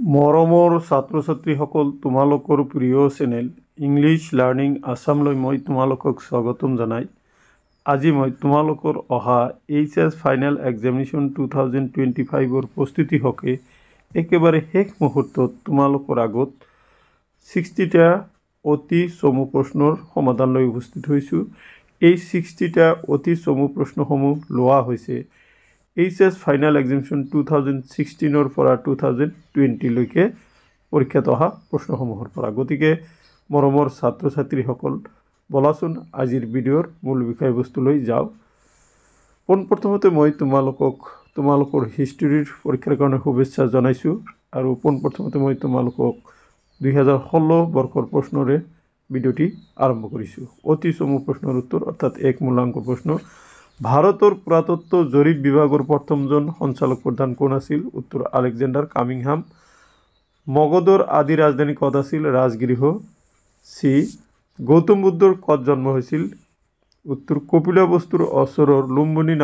মৰমৰ ছাত্ৰ ছাত্ৰীসকল, তোমালোকৰ প্ৰিয় চেনেল ইংলিছ লাৰ্ণিং আছামলৈ মই তোমালোকক স্বাগতম জনাই আজি মই তোমালোকৰ অহা এইচএছ ফাইনেল এক্সামিনেশ্যন 2025 প্ৰস্তুতি হকে একেবাৰে শেষ মুহূৰ্তত তোমালোকৰ আগত 60টা অতি চমু প্ৰশ্নৰ সমাধান লৈ উপস্থিত হৈছোঁ। এই 60টা অতি চমু প্ৰশ্নসমূহ লোৱা হৈছে এইচএছ ফাইনেল এক্সামিনেশ্যন 2016 পৰা 2020 লৈকে পৰীক্ষাত অহা প্ৰশ্নসমূহৰ পৰা। গতিকে মৰমৰ ছাত্ৰ ছাত্ৰীসকল, বলাচোন আজিৰ ভিডিঅ'ৰ মূল বিষয়বস্তুলৈ যাওঁ। পোনপ্ৰথমতে মই তোমালোকৰ হিষ্ট্ৰীৰ পৰীক্ষাৰ কাৰণে শুভেচ্ছা জনাইছোঁ আৰু পোনপ্ৰথমতে মই তোমালোকক 2016 বৰ্ষৰ প্ৰশ্নৰে ভিডিঅ'টি আৰম্ভ কৰিছোঁ। অতি চমু প্ৰশ্নৰ উত্তৰ অৰ্থাৎ এক মূল্যাংকৰ প্ৰশ্ন। ভাৰতৰ পুৰাতত্ব জৰীপ বিভাগৰ প্ৰথমজন সঞ্চালক প্ৰধান কোন আছিল? উত্তৰ আলেকজাণ্ডাৰ কামিংহাম। মগধৰ আদি ৰাজধানী ক'ত আছিল? ৰাজগৃহ। চি। গৌতম বুদ্ধৰ ক'ত জন্ম হৈছিল? উত্তৰ কপিলবস্তুৰ ওচৰৰ লুম্বিনী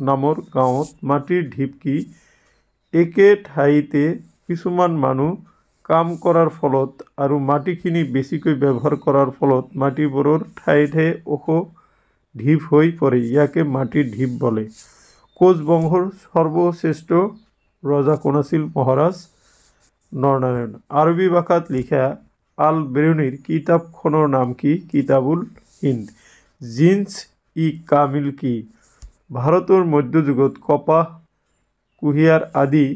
নামৰ গাঁৱত। মাটিৰ ঢিপ কি? একে ঠাইতে কিছুমান মানুহ কাম কৰাৰ ফলত আৰু মাটিখিনি বেছিকৈ ব্যৱহাৰ কৰাৰ ফলত মাটিবোৰৰ ঠায়ে ঠায়ে ওখ ঢিপ হৈ পৰে, ইয়াকে মাটিৰ ঢিপ বোলে। কোচ বংশৰ সৰ্বশ্ৰেষ্ঠ ৰজা কোন আছিল? মহাৰাজ নৰনাৰায়ণ। আৰবী ভাষাত লিখা আল বেৰুনিৰ কিতাপখনৰ নাম কি? কিতাবুল হিন্দ। জিন্স ই কামিল কি? ভাৰতৰ মধ্যযুগত কপাহ, কুঁহিয়াৰ আদি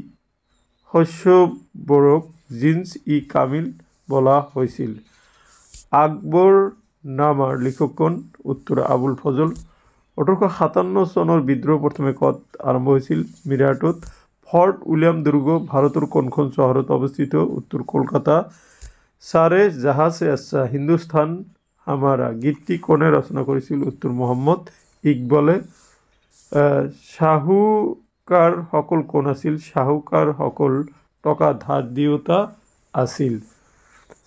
শস্যবোৰক জিন্স ই কামিল বোলা হৈছিল। আকবৰনামাৰ লিখক কোন? উত্তৰ আবুল ফজল। 1857 চনৰ বিদ্ৰোহ প্ৰথমে ক'ত আৰম্ভ হৈছিল? মিৰাটত। ফৰ্ট উইলিয়াম দুৰ্গ ভাৰতৰ কোনখন চহৰত অৱস্থিত? উত্তৰ কলকাতা। চাৰে জাহাঁ সে আচ্ছা হিন্দুস্তান হামাৰা গীতটি কোনে ৰচনা কৰিছিল? উত্তৰ মহম্মদ ইকবালে। চাহুকাৰসকল কোন আছিল? চাহুকাৰসকল টকা ধাৰ দিওঁতা আছিল।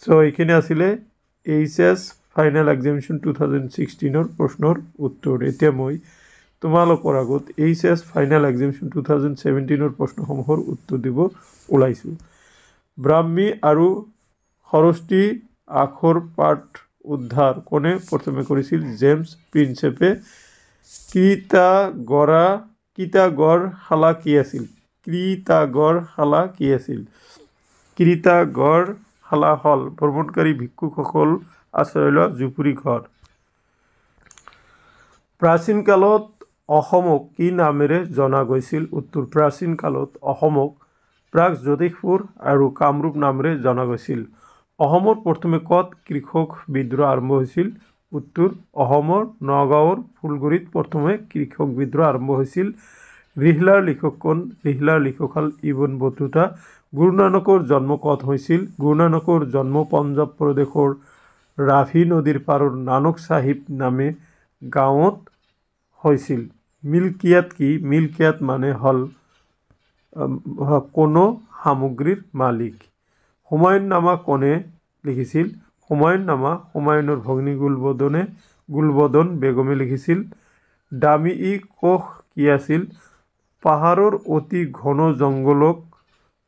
চ' এইখিনি আছিলে এইচএছ ফাইনেল এক্সামিনেশ্যন 2016 প্ৰশ্নৰ উত্তৰ। এতিয়া মই তোমালোকৰ আগত এইচএছ ফাইনেল এক্সামিনেশ্যন 2017 প্ৰশ্নসমূহৰ উত্তৰ দিব ওলাইছোঁ। ব্ৰাহ্মী আৰু খৰস্বতী আখৰ পাঠ উদ্ধাৰ কোনে প্ৰথমে কৰিছিল? জেমছ প্ৰিন্সেপে। কৃতাগঢ়শালা কি আছিল? কৃতাগঢ়শালা হ'ল ভ্ৰমণকাৰী ভিক্ষুকসকল আশ্ৰয় লোৱা জুপুৰি ঘৰ। প্ৰাচীন কালত অসমক কি নামেৰে জনা গৈছিল? উত্তৰ প্ৰাচীন কালত অসমক প্ৰাগজ্যোতিষপুৰ আৰু কামৰূপ নামেৰে জনা গৈছিল। অসমৰ প্ৰথমে ক'ত কৃষক বিদ্ৰোহ আৰম্ভ হৈছিল? উত্তৰ অসমৰ নগাঁৱৰ ফুলগুৰিত প্ৰথমে কৃষক বিদ্ৰোহ আৰম্ভ হৈছিল। ৰিহলাৰ লিখক কোন? ৰিহলাৰ লিখক হ'ল ইবন বতুতা। গুৰু নানকৰ জন্ম ক'ত হৈছিল? গুৰু নানকৰ জন্ম পঞ্জাৱ প্ৰদেশৰ ৰাভি নদীৰ পাৰৰ নানক চাহিব নামে গাঁৱত হৈছিল। মিল্কিয়াত কি? মিল্কিয়াত মানে হ'ল কোনো সামগ্ৰীৰ মালিক। হুমায়ুন নামা কোনে লিখিছিল? হুমায়ুন নামা হুমায়ুনৰ ভগ্নী গুলবদন বেগমে লিখিছিল। দামি-ই কোষ কি আছিল? পাহাৰৰ অতি ঘন জংঘলক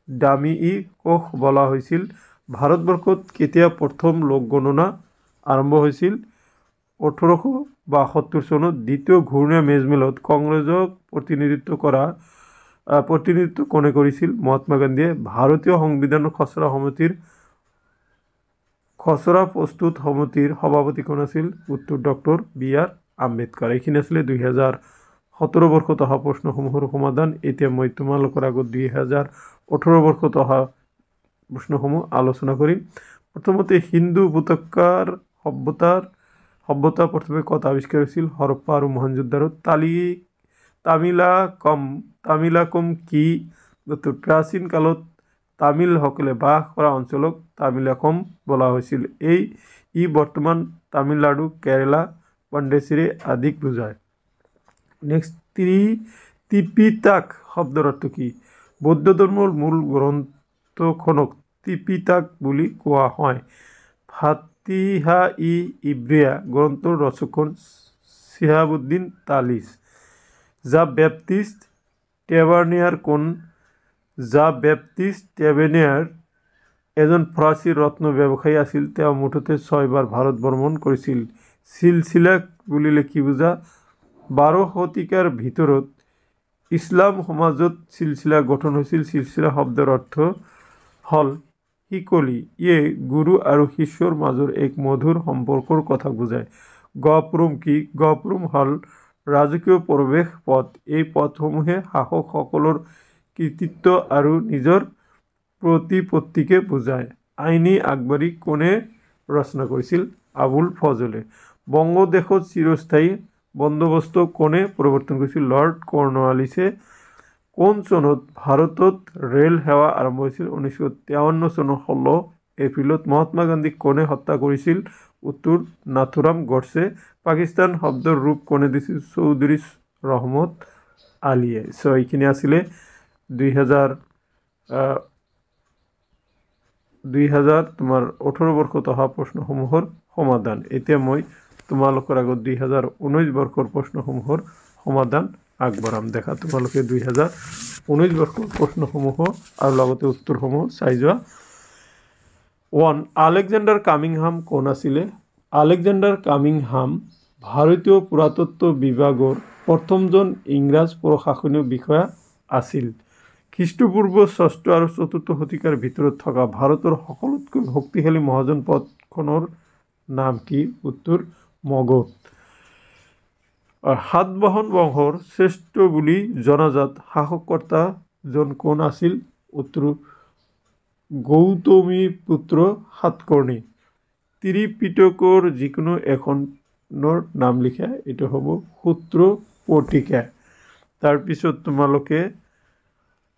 দামি-ই কোষ বোলা হৈছিল। ভাৰতবৰ্ষত কেতিয়া প্ৰথম লোক গণনা আৰম্ভ হৈছিল? 1872 চনত। দ্বিতীয় ঘূৰ্ণীয়া মেজমেলত কংগ্ৰেছক প্ৰতিনিধিত্ব কোনে কৰিছিল? মহাত্মা গান্ধীয়ে। ভাৰতীয় সংবিধানৰ খচৰা প্ৰস্তুত সমিতিৰ সভাপতি কোন আছিল? উত্তৰ ডক্টৰ বি.আৰ. আম্বেদকাৰ। এইখিনি আছিলে 2017 বৰ্ষত অহা প্ৰশ্নসমূহৰ সমাধান। এতিয়া মই তোমালোকৰ আগত 2018 বৰ্ষত অহা প্ৰশ্নসমূহ আলোচনা কৰিম। প্ৰথমতে হিন্দু উপত্যকাৰ সভ্যতা প্ৰথমে ক'ত আৱিষ্কাৰ হৈছিল? হৰপ্পা আৰু মহেঞ্জোদাৰোত। তামিলাকম কি? উত্তৰ প্ৰাচীন কালত তামিলসকলে বাস কৰা অঞ্চলক তামিলাকম বোলা হৈছিল। ই বৰ্তমান তামিলনাডু, কেৰালা, পণ্ডিচেৰী আদিক বুজায়। নেক্সট, ত্ৰিপিটাক শব্দৰ অৰ্থ কি? বৌদ্ধ ধৰ্মৰ মূল গ্ৰন্থখনক ত্ৰিপিটাক বুলি কোৱা হয়। ফাতিহা-ই-ইব্ৰিয়া গ্ৰন্থৰ ৰচক কোন? শ্বিহাবুদ্দিন তালিছ। দ্য বেপ্টিষ্ট টেভাৰ্নিয়াৰ কোন? দ্য বেপ্টিষ্ট টেভেনিয়াৰ এজন ফৰাচী ৰত্ন ব্যৱসায়ী আছিল। তেওঁ মুঠতে 6 বাৰ ভাৰত ভ্ৰমণ কৰিছিল। চিলচিলা বুলিলে কি বুজা? 12 শতিকাৰ ভিতৰত ইছলাম সমাজত চিলচিলা গঠন হৈছিল। চিলচিলা শব্দৰ অৰ্থ হ'ল শিকলি। ইয়ে গুৰু আৰু শিষ্যৰ মাজৰ এক মধুৰ সম্পৰ্কৰ কথা বুজায়। গহপুৰুম কি? গহপুৰুম হ'ল ৰাজকীয় প্ৰৱেশ পথ। এই পথসমূহে শাসকসকলৰ কৃতিত্ব আৰু নিজৰ প্ৰতিপত্তিকে বুজায়। আইনী আকবৰী কোনে ৰচনা কৰিছিল? আবুল ফজলে। বংগদেশত চিৰস্থায়ী বন্দোবস্ত কোনে প্ৰৱৰ্তন কৰিছিল? লৰ্ড কৰ্ণৱালিছে। কোন চনত ভাৰতত ৰেল সেৱা আৰম্ভ হৈছিল? 1953 চনৰ 16 এপ্ৰিলত। মহাত্মা গান্ধীক কোনে হত্যা কৰিছিল? উত্তৰ নাথুৰাম গডছে। পাকিস্তান শব্দৰ ৰূপ কোনে দিছিল? চৌধুৰী ৰহমত আলীয়ে। চ' এইখিনি আছিলে 2018 বৰ্ষত অহা প্ৰশ্নসমূহৰ সমাধান। এতিয়া মই তোমালোকৰ আগত 2019 বৰ্ষৰ প্ৰশ্নসমূহৰ সমাধান আগবঢ়াম। দেখা তোমালোকে 2019 বৰ্ষৰ প্ৰশ্নসমূহ আৰু লগতে উত্তৰসমূহ চাই যোৱা। 1. আলেকজাণ্ডাৰ কামিংহাম কোন আছিলে? আলেকজাণ্ডাৰ কামিংহাম ভাৰতীয় পুৰাতত্ত্ব বিভাগৰ প্ৰথমজন ইংৰাজ প্ৰশাসনীয় বিষয়া আছিল। খ্ৰীষ্টপূৰ্ব 6ষ্ঠ আৰু 4ৰ্থ শতিকাৰ ভিতৰত থকা ভাৰতৰ সকলোতকৈ শক্তিশালী মহাজনপদখনৰ নাম কি? উত্তৰ মগধ। সাতবাহন বংশৰ শ্ৰেষ্ঠ বুলি জনাজাত শাসককৰ্তাজন কোন আছিল? উত্তৰ গৌতমীপুত্ৰ সাতকৰ্ণী। ত্ৰিপিটকৰ যিকোনো এখনৰ নাম লিখা, এইটো হ'ব সূত্ৰ পটিকা। তাৰপিছত তোমালোকে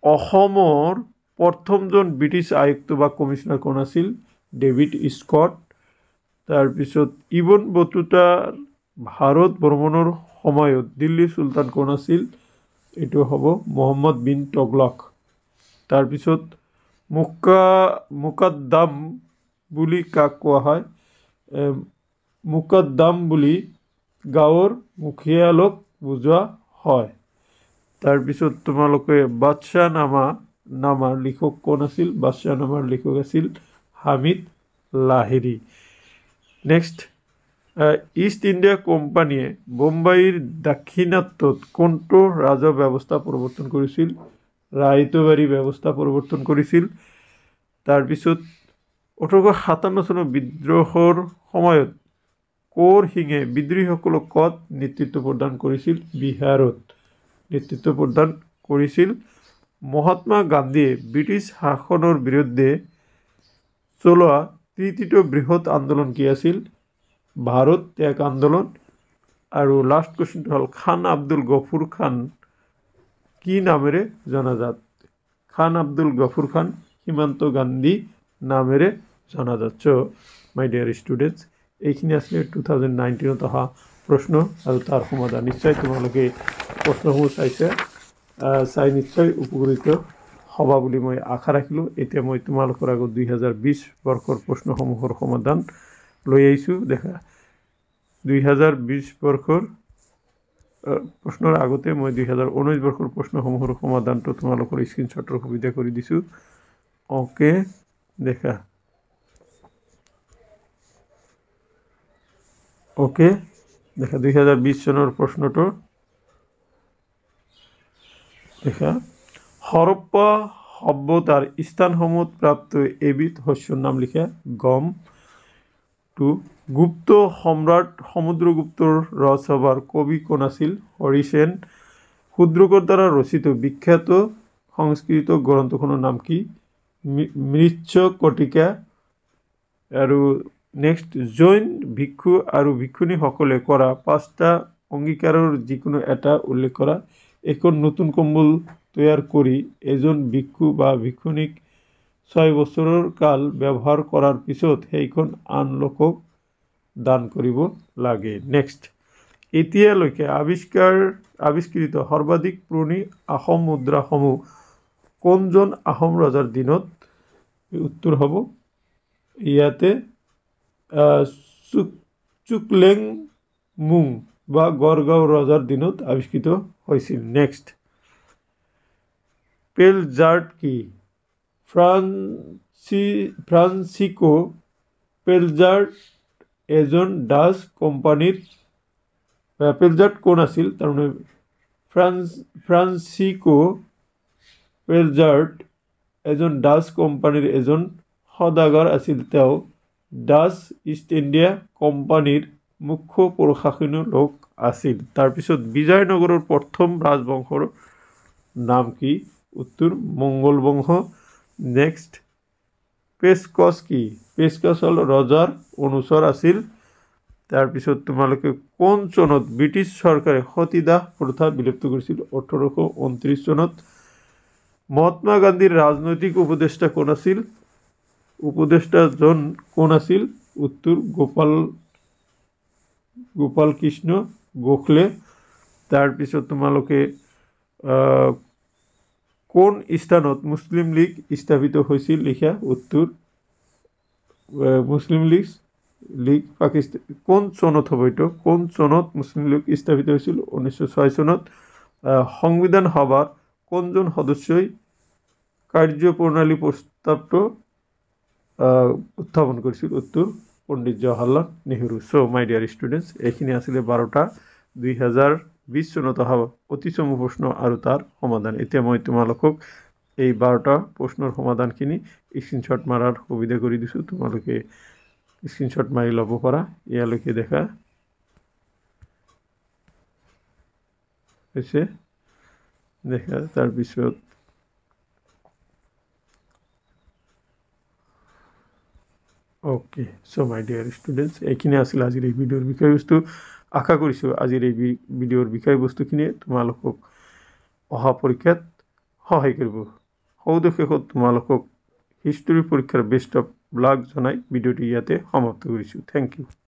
অসমৰ প্ৰথমজন ব্ৰিটিছ আয়ুক্ত বা কমিশ্যনাৰ কোন আছিল? David Scott. তাৰপিছত ইবন বতুতাৰ ভাৰত ভ্ৰমণৰ সময়ত দিল্লীৰ চুলতান কোন আছিল? এইটো হ'ব মহম্মদ বিন তুগলক। তাৰপিছত মুকাদ্দাম বুলি কাক কোৱা হয়? মুকাদ্দাম বুলি গাঁৱৰ মুখিয়ালক বুজোৱা হয়। তাৰপিছত তোমালোকে বাদশ্বাহনামাৰ লিখক কোন আছিল? বাদশ্বাহনামাৰ লিখক আছিল Hamid Lahiri. Next, east India কোম্পানীয়ে বোম্বাইৰ দাক্ষিণাত্যত কোনটো ৰাজহ ব্যৱস্থা প্ৰৱৰ্তন কৰিছিল? ৰাইতবাৰী ব্যৱস্থা প্ৰৱৰ্তন কৰিছিল। তাৰপিছত 1857 চনৰ বিদ্ৰোহৰ সময়ত কোঁৱৰ সিঙে বিদ্ৰোহীসকলক ক'ত নেতৃত্ব প্ৰদান কৰিছিল? বিহাৰত নেতৃত্ব প্ৰদান কৰিছিল। মহাত্মা গান্ধীয়ে ব্ৰিটিছ শাসনৰ বিৰুদ্ধে চলোৱা তৃতীয় বৃহৎ আন্দোলন কি আছিল? ভাৰত ত্যাগ আন্দোলন। আৰু লাষ্ট কুৱেশ্যনটো হ'ল খান আব্দুল গফুৰ খান কি নামেৰে জনাজাত? খান আব্দুল গফুৰ খান সীমান্ত গান্ধী নামেৰে জনাজাত। মাই ডিয়াৰ ষ্টুডেণ্টছ, এইখিনি আছিলে 2019ত অহা প্ৰশ্ন আৰু তাৰ সমাধান। নিশ্চয় তোমালোকে প্ৰশ্নসমূহ চাই নিশ্চয় উপকৃত হ'বা বুলি মই আশা ৰাখিলোঁ। এতিয়া মই তোমালোকৰ আগত 2020 বৰ্ষৰ প্ৰশ্নসমূহৰ সমাধান লৈ আহিছোঁ। দেখা 2020 বৰ্ষৰ প্ৰশ্নৰ আগতে মই 2019 বৰ্ষৰ প্ৰশ্নসমূহৰ সমাধানটো তোমালোকৰ স্ক্ৰীনশ্বটৰ সুবিধা কৰি দিছোঁ। অ'কে, দেখা অ'কে দেখা 2020 চনৰ প্ৰশ্নটো দেখা। হৰপ্পা সভ্যতাৰ স্থানসমূহত প্ৰাপ্ত এবিধ শস্যৰ নাম লিখা। গম। 2. গুপ্ত সম্ৰাট সমুদ্ৰগুপ্তৰ ৰজসভাৰ কবি কোন আছিল? হৰিসেন। শূদ্ৰকৰ দ্বাৰা ৰচিত বিখ্যাত সংস্কৃত গ্ৰন্থখনৰ নাম কি? মৃচ্ছকটিকা। আৰু নেক্সট, জৈন ভিক্ষু আৰু ভিক্ষুণীসকলে কৰা 5টা অংগীকাৰৰ যিকোনো এটা উল্লেখ কৰা। এখন নতুন কম্বল তৈয়াৰ কৰি এজন ভিক্ষু বা ভিক্ষুণীক 6 বছৰৰ কাল ব্যৱহাৰ কৰাৰ পিছত সেইখন আন লোকক দান কৰিব লাগে। নেক্সট, এতিয়ালৈকে আৱিষ্কৃত সৰ্বাধিক পুৰণি আহোম মুদ্ৰাসমূহ কোনজন আহোম ৰজাৰ দিনত? উত্তৰ হ'ব ইয়াতে চুকলেংমুং বা গড়গাঁও ৰজাৰ দিনত আৱিষ্কৃত হৈছিল। নেক্সট, পেলজাৰ্ট কি? ফ্ৰান্সিকো পেলজাৰ্ট এজন ডাচ কোম্পানীৰ পেলজাৰ্ট কোন আছিল তাৰমানে ফ্ৰান্সিকো পেলজাৰ্ট এজন ডাচ কোম্পানীৰ এজন সদাগৰ আছিল। তেওঁ ডাচ ইষ্ট ইণ্ডিয়া কোম্পানীৰ মুখ্য প্ৰশাসনীয় লোক আছিল। তাৰপিছত বিজয়নগৰৰ প্ৰথম ৰাজবংশৰ নাম কি? উত্তৰ মংগল বংশ। নেক্সট, পেচকছ কি? পেচকছ হ'ল ৰজাৰ অনুচৰ আছিল। তাৰপিছত তোমালোকে কোন চনত ব্ৰিটিছ চৰকাৰে সতীদাহ প্ৰথা বিলুপ্ত কৰিছিল? 1829 চনত। মহাত্মা গান্ধীৰ ৰাজনৈতিক উপদেষ্টা কোন আছিল? উপদেষ্টাজন কোন আছিল? উত্তৰ গোপাল কৃষ্ণ গোখলে। তাৰপিছত তোমালোকে কোন স্থানত মুছলিম লীগ স্থাপিত হৈছিল লিখা? উত্তৰ মুছলিম লীগ পাকিস্তান। কোন চনত হ'ব এইটো? কোন চনত মুছলিম লীগ স্থাপিত হৈছিল? 1906 চনত। সংবিধান সভাৰ কোনজন সদস্যই কাৰ্যপ্ৰণালী প্ৰস্তাৱটো উত্থাপন কৰিছিল? উত্তৰ পণ্ডিত জৱাহৰলাল নেহৰু। চ' মাই ডিয়াৰ ষ্টুডেণ্টছ, এইখিনি আছিলে 12টা 2020 চনত অহা অতি চমু প্ৰশ্ন আৰু তাৰ সমাধান। এতিয়া মই তোমালোকক এই 12টা প্ৰশ্নৰ সমাধানখিনি স্ক্ৰীনশ্বট মাৰাৰ সুবিধা কৰি দিছোঁ। তোমালোকে স্ক্ৰীনশ্বট মাৰি ল'ব পাৰা। ইয়ালৈকে দেখা হৈছে তাৰপিছত অ'কে। চ' মাই ডিয়াৰ ষ্টুডেণ্টছ, এইখিনি আছিল আজিৰ এই ভিডিঅ'ৰ বিষয়বস্তু। আশা কৰিছোঁ আজিৰ এই ভিডিঅ'ৰ বিষয়বস্তুখিনিয়ে তোমালোকক অহা পৰীক্ষাত সহায় কৰিব। সৌদশেষত তোমালোকক হিষ্টৰী পৰীক্ষাৰ বেষ্ট অফ লাক জনাই ভিডিঅ'টি ইয়াতে সমাপ্ত কৰিছোঁ। Thank U.